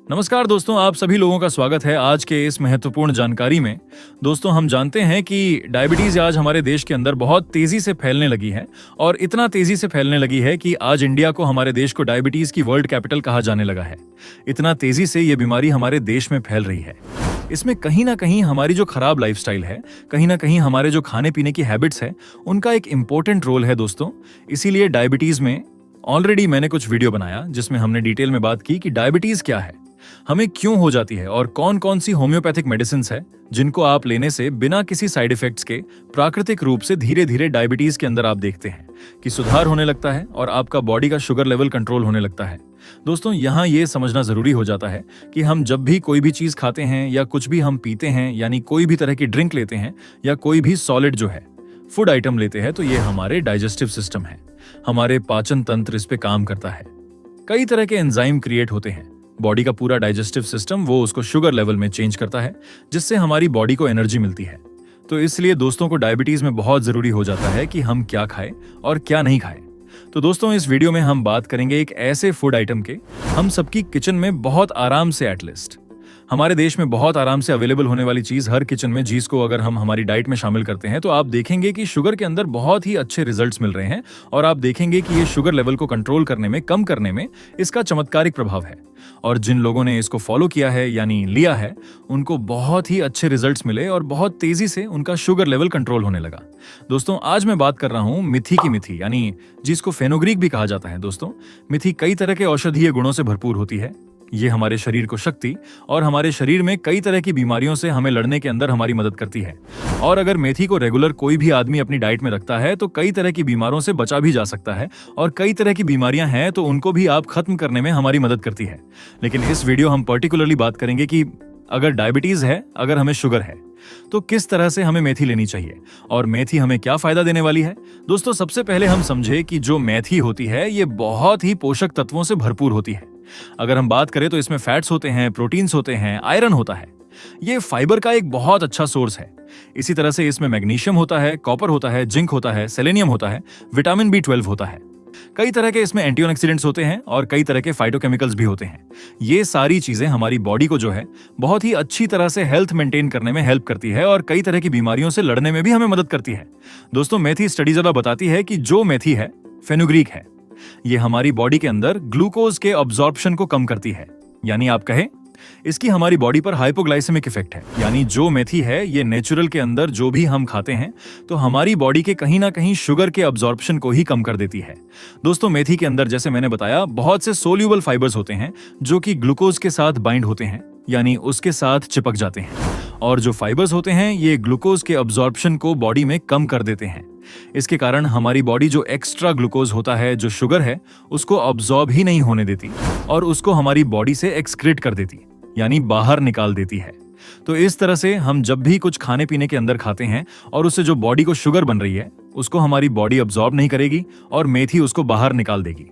नमस्कार दोस्तों, आप सभी लोगों का स्वागत है आज के इस महत्वपूर्ण जानकारी में। दोस्तों, हम जानते हैं कि डायबिटीज आज हमारे देश के अंदर बहुत तेजी से फैलने लगी है और इतना तेजी से फैलने लगी है कि आज इंडिया को, हमारे देश को डायबिटीज की वर्ल्ड कैपिटल कहा जाने लगा है। इतना तेजी से ये बीमारी हमारे देश में फैल रही है। इसमें कहीं ना कहीं हमारी जो खराब लाइफस्टाइल है, कहीं ना कहीं हमारे जो खाने पीने की हैबिट्स है, उनका एक इंपॉर्टेंट रोल है दोस्तों। इसीलिए डायबिटीज में ऑलरेडी मैंने कुछ वीडियो बनाया जिसमें हमने डिटेल में बात की कि डायबिटीज क्या है, हमें क्यों हो जाती है और कौन कौन सी होम्योपैथिक मेडिसिन है जिनको आप लेने से बिना किसी साइड इफेक्ट्स के प्राकृतिक रूप से धीरे धीरे डायबिटीज के अंदर आप देखते हैं कि सुधार होने लगता है और आपका बॉडी का शुगर लेवल कंट्रोल होने लगता है। दोस्तों, यहाँ ये समझना जरूरी हो जाता है कि हम जब भी कोई भी चीज खाते हैं या कुछ भी हम पीते हैं, यानी कोई भी तरह की ड्रिंक लेते हैं या कोई भी सॉलिड जो है फूड आइटम लेते हैं, तो ये हमारे डाइजेस्टिव सिस्टम है, हमारे पाचन तंत्र इस पे काम करता है। कई तरह के एंजाइम क्रिएट होते हैं, बॉडी का पूरा डाइजेस्टिव सिस्टम वो उसको शुगर लेवल में चेंज करता है जिससे हमारी बॉडी को एनर्जी मिलती है। तो इसलिए दोस्तों को डायबिटीज में बहुत जरूरी हो जाता है कि हम क्या खाएं और क्या नहीं खाएं। तो दोस्तों, इस वीडियो में हम बात करेंगे एक ऐसे फूड आइटम के हम सबकी किचन में बहुत आराम से, एटलीस्ट हमारे देश में बहुत आराम से अवेलेबल होने वाली चीज हर किचन में, जिसको अगर हम हमारी डाइट में शामिल करते हैं तो आप देखेंगे कि शुगर के अंदर बहुत ही अच्छे रिजल्ट्स मिल रहे हैं और आप देखेंगे कि ये शुगर लेवल को कंट्रोल करने में, कम करने में इसका चमत्कारिक प्रभाव है। और जिन लोगों ने इसको फॉलो किया है यानी लिया है, उनको बहुत ही अच्छे रिजल्ट्स मिले और बहुत तेजी से उनका शुगर लेवल कंट्रोल होने लगा। दोस्तों, आज मैं बात कर रहा हूं मेथी की, मेथी यानी जिसको फेनुग्रीक भी कहा जाता है। दोस्तों, मेथी कई तरह के औषधीय गुणों से भरपूर होती है। ये हमारे शरीर को शक्ति और हमारे शरीर में कई तरह की बीमारियों से हमें लड़ने के अंदर हमारी मदद करती है। और अगर मेथी को रेगुलर कोई भी आदमी अपनी डाइट में रखता है तो कई तरह की बीमारों से बचा भी जा सकता है और कई तरह की बीमारियां हैं तो उनको भी आप खत्म करने में हमारी मदद करती है। लेकिन इस वीडियो हम पर्टिकुलरली बात करेंगे कि अगर डायबिटीज है, अगर हमें शुगर है, तो किस तरह से हमें मेथी लेनी चाहिए और मेथी हमें क्या फायदा देने वाली है। दोस्तों, सबसे पहले हम समझे कि जो मेथी होती है ये बहुत ही पोषक तत्वों से भरपूर होती है। अगर हम बात करें तो इसमें फैट्स होते हैं, प्रोटीन्स होते हैं, आयरन होता है, ये फाइबर का एक बहुत अच्छा सोर्स है। इसी तरह से इसमें मैग्नीशियम होता है, कॉपर होता है, जिंक होता है, सेलेनियम होता है, विटामिन B12 होता है। कई तरह के इसमें एंटीऑक्सीडेंट्स होते हैं और कई तरह के फाइटोकेमिकल्स भी होते हैं। ये सारी चीजें हमारी बॉडी को जो है बहुत ही अच्छी तरह से हेल्थ मेंटेन करने में हेल्प करती है और कई तरह की बीमारियों से लड़ने में भी हमें मदद करती है। दोस्तों, मेथी स्टडी ज़्यादा बताती है कि जो मेथी है, फेनुग्रीक है, ये हमारी बॉडी के अंदर ग्लूकोज के अब्जॉर्प्शन को कम करती है। यानी आप कहें इसकी हमारी बॉडी पर हाइपोग्लाइसेमिक इफेक्ट है। यानी जो मेथी है ये नेचुरल के अंदर जो भी हम खाते हैं तो हमारी बॉडी के कहीं ना कहीं शुगर के अब्जॉर्प्शन को ही कम कर देती है। दोस्तों, मेथी के अंदर, जैसे मैंने बताया, बहुत से सोल्यूबल फाइबर्स होते हैं जो कि ग्लूकोज के साथ बाइंड होते हैं, यानी उसके साथ चिपक जाते हैं। और जो फाइबर्स होते हैं ये ग्लूकोज के अब्जॉर्प्शन को बॉडी में कम कर देते हैं। इसके कारण हमारी बॉडी जो एक्स्ट्रा ग्लूकोज होता है, जो शुगर है, उसको अब्सॉर्ब ही नहीं होने देती और उसको हमारी बॉडी से एक्सक्रीट कर देती, यानी बाहर निकाल देती है। तो इस तरह से हम जब भी कुछ खाने पीने के अंदर खाते हैं और उससे जो बॉडी को शुगर बन रही है उसको हमारी बॉडी अब्सॉर्ब नहीं करेगी और मेथी उसको बाहर निकाल देगी।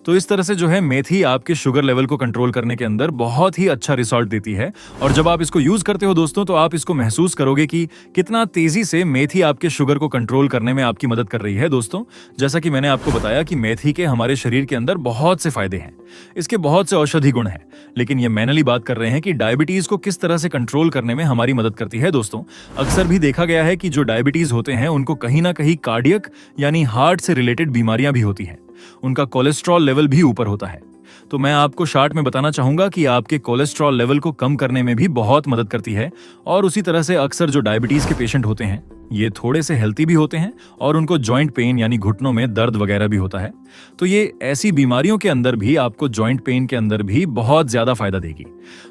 तो इस तरह से जो है मेथी आपके शुगर लेवल को कंट्रोल करने के अंदर बहुत ही अच्छा रिजल्ट देती है। और जब आप इसको यूज करते हो दोस्तों, तो आप इसको महसूस करोगे कि कितना तेजी से मेथी आपके शुगर को कंट्रोल करने में आपकी मदद कर रही है। दोस्तों, जैसा कि मैंने आपको बताया कि मेथी के हमारे शरीर के अंदर बहुत से फायदे हैं, इसके बहुत से औषधि गुण हैं, लेकिन ये मैनली बात कर रहे हैं कि डायबिटीज को किस तरह से कंट्रोल करने में हमारी मदद करती है। दोस्तों, अक्सर भी देखा गया है कि जो डायबिटीज होते हैं उनको कहीं ना कहीं कार्डियक यानी हार्ट से रिलेटेड बीमारियां भी होती हैं, उनका कोलेस्ट्रॉल लेवल भी ऊपर होता है। तो मैं आपको शॉर्ट में बताना चाहूंगा कि आपके कोलेस्ट्रॉल लेवल को कम करने में भी बहुत मदद करती है। और उसी तरह से अक्सर जो डायबिटीज के पेशेंट होते हैं ये थोड़े से हेल्थी भी होते हैं और उनको जॉइंट पेन यानी घुटनों में दर्द वगैरह भी होता है। तो ये ऐसी बीमारियों के अंदर भी आपको जॉइंट पेन के अंदर भी बहुत ज्यादा फायदा देगी।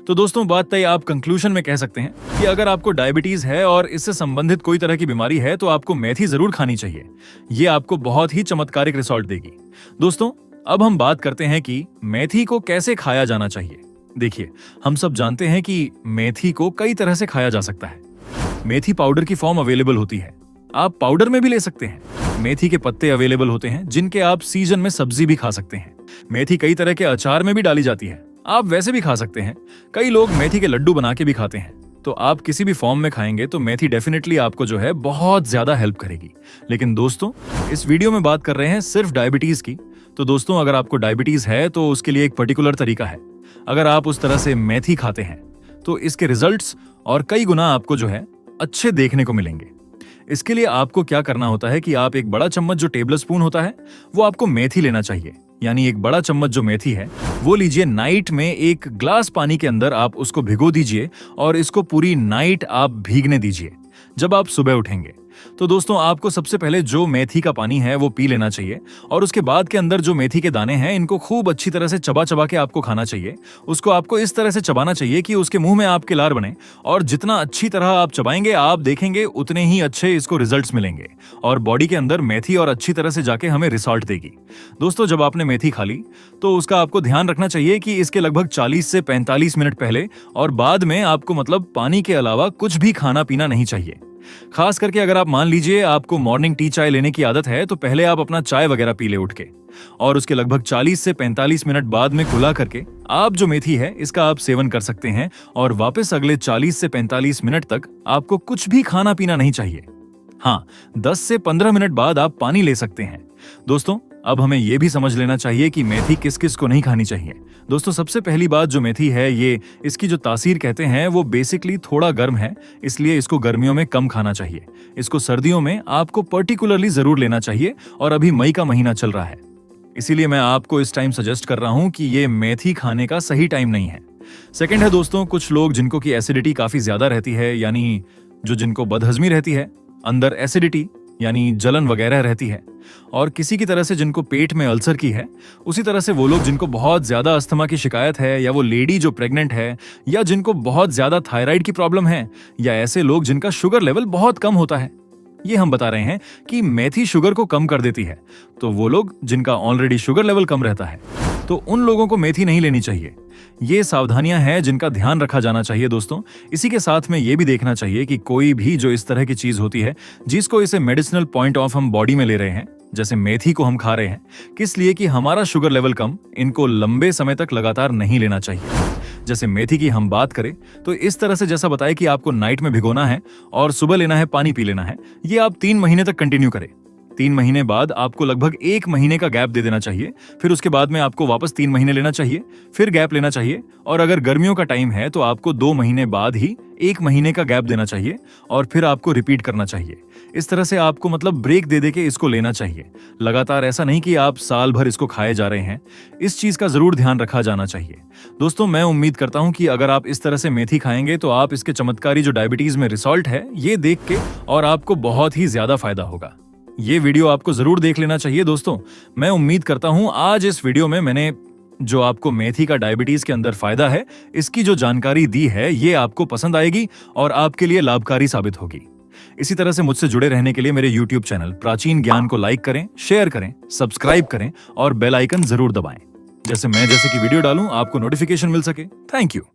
तो दोस्तों, बात तय, आप कंक्लूजन में कह सकते हैं कि अगर आपको डायबिटीज है और इससे संबंधित कोई तरह की बीमारी है तो आपको मेथी जरूर खानी चाहिए। ये आपको बहुत ही चमत्कारिक रिजल्ट देगी। दोस्तों, अब हम बात करते हैं कि मेथी को कैसे खाया जाना चाहिए। देखिए, हम सब जानते हैं कि मेथी को कई तरह से खाया जा सकता है। मेथी पाउडर की फॉर्म अवेलेबल होती है, आप पाउडर में भी ले सकते हैं। मेथी के पत्ते अवेलेबल होते हैं जिनके आप सीजन में सब्जी भी खा सकते हैं। मेथी कई तरह के अचार में भी डाली जाती है, आप वैसे भी खा सकते हैं। कई लोग मेथी के लड्डू बना के भी खाते हैं। तो आप किसी भी फॉर्म में खाएंगे तो मेथी डेफिनेटली आपको जो है बहुत ज्यादा हेल्प करेगी। लेकिन दोस्तों, इस वीडियो में बात कर रहे हैं सिर्फ डायबिटीज की। तो दोस्तों, अगर आपको डायबिटीज है तो उसके लिए एक पर्टिकुलर तरीका है। अगर आप उस तरह से मेथी खाते हैं तो इसके रिजल्ट्स और कई गुना आपको जो है अच्छे देखने को मिलेंगे। इसके लिए आपको क्या करना होता है कि आप एक बड़ा चम्मच जो टेबल स्पून होता है वो आपको मेथी लेना चाहिए, यानी एक बड़ा चम्मच जो मेथी है वो लीजिए। नाइट में एक ग्लास पानी के अंदर आप उसको भिगो दीजिए और इसको पूरी नाइट आप भीगने दीजिए। जब आप सुबह उठेंगे तो दोस्तों आपको सबसे पहले जो मेथी का पानी है वो पी लेना चाहिए और उसके बाद के अंदर जो मेथी के दाने हैं इनको खूब अच्छी तरह से चबा चबा के आपको खाना चाहिए। उसको आपको इस तरह से चबाना चाहिए कि उसके मुंह में आपके लार बने, और जितना अच्छी तरह आप चबाएंगे आप देखेंगे उतने ही अच्छे इसको रिजल्ट्स मिलेंगे और बॉडी के अंदर मेथी और अच्छी तरह से जाके हमें रिजल्ट देगी। दोस्तों जब आपने मेथी खा ली तो उसका आपको ध्यान रखना चाहिए कि इसके लगभग 40 से 45 मिनट पहले और बाद में आपको मतलब पानी के अलावा कुछ भी खाना पीना नहीं चाहिए। खास करके अगर आप मान लीजिए आपको मॉर्निंग टी चाय लेने की आदत है तो पहले आप अपना चाय वगैरह पी ले उठ के, और उसके लगभग 40 से 45 मिनट बाद में कुला करके आप जो मेथी है इसका आप सेवन कर सकते हैं और वापस अगले 40 से 45 मिनट तक आपको कुछ भी खाना पीना नहीं चाहिए। हाँ, 10 से 15 मिनट बाद आप पानी ले सकते हैं। दोस्तों अब हमें यह भी समझ लेना चाहिए कि मेथी किस किस को नहीं खानी चाहिए। दोस्तों सबसे पहली बात जो मेथी है ये इसकी जो तासीर कहते हैं वो बेसिकली थोड़ा गर्म है, इसलिए इसको गर्मियों में कम खाना चाहिए। इसको सर्दियों में आपको पर्टिकुलरली जरूर लेना चाहिए और अभी मई का महीना चल रहा है, इसीलिए मैं आपको इस टाइम सजेस्ट कर रहा हूं कि ये मेथी खाने का सही टाइम नहीं है। सेकेंड है दोस्तों कुछ लोग जिनको की एसिडिटी काफी ज्यादा रहती है, यानी जिनको बदहजमी रहती है, अंदर एसिडिटी यानी जलन वगैरह रहती है, और किसी की तरह से जिनको पेट में अल्सर की है, उसी तरह से वो लोग जिनको बहुत ज्यादा अस्थमा की शिकायत है, या वो लेडी जो प्रेग्नेंट है, या जिनको बहुत ज्यादा थायराइड की प्रॉब्लम है, या ऐसे लोग जिनका शुगर लेवल बहुत कम होता है। ये हम बता रहे हैं कि मेथी शुगर को कम कर देती है, तो वो लोग जिनका ऑलरेडी शुगर लेवल कम रहता है तो उन लोगों को मेथी नहीं लेनी चाहिए। ये सावधानियां हैं जिनका ध्यान रखा जाना चाहिए दोस्तों। इसी के साथ में ये भी देखना चाहिए कि कोई भी जो इस तरह की चीज होती है जिसको इसे मेडिसिनल पॉइंट ऑफ हम बॉडी में ले रहे हैं, जैसे मेथी को हम खा रहे हैं किस लिए कि हमारा शुगर लेवल कम, इनको लंबे समय तक लगातार नहीं लेना चाहिए। जैसे मेथी की हम बात करें तो इस तरह से जैसा बताया कि आपको नाइट में भिगोना है और सुबह लेना है, पानी पी लेना है, ये आप 3 महीने तक कंटिन्यू करें। 3 महीने बाद आपको लगभग 1 महीने का गैप दे देना चाहिए, फिर उसके बाद में आपको वापस 3 महीने लेना चाहिए, फिर गैप लेना चाहिए, और अगर गर्मियों का टाइम है तो आपको 2 महीने बाद ही 1 महीने का गैप देना चाहिए और फिर आपको रिपीट करना चाहिए। इस तरह से आपको मतलब ब्रेक दे के इसको लेना चाहिए। लगातार ऐसा नहीं कि आप साल भर इसको खाए जा रहे हैं, इस चीज का जरूर ध्यान रखा जाना चाहिए। दोस्तों मैं उम्मीद करता हूं कि अगर आप इस तरह से मेथी खाएंगे तो आप इसके चमत्कारी जो डायबिटीज में रिजल्ट है ये देख के और आपको बहुत ही ज्यादा फायदा होगा। ये वीडियो आपको जरूर देख लेना चाहिए दोस्तों। मैं उम्मीद करता हूं आज इस वीडियो में मैंने जो आपको मेथी का डायबिटीज के अंदर फायदा है इसकी जो जानकारी दी है ये आपको पसंद आएगी और आपके लिए लाभकारी साबित होगी। इसी तरह से मुझसे जुड़े रहने के लिए मेरे YouTube चैनल प्राचीन ज्ञान को लाइक करें, शेयर करें, सब्सक्राइब करें और बेल आइकन जरूर दबाएं, जैसे मैं की वीडियो डालूं आपको नोटिफिकेशन मिल सके। Thank you.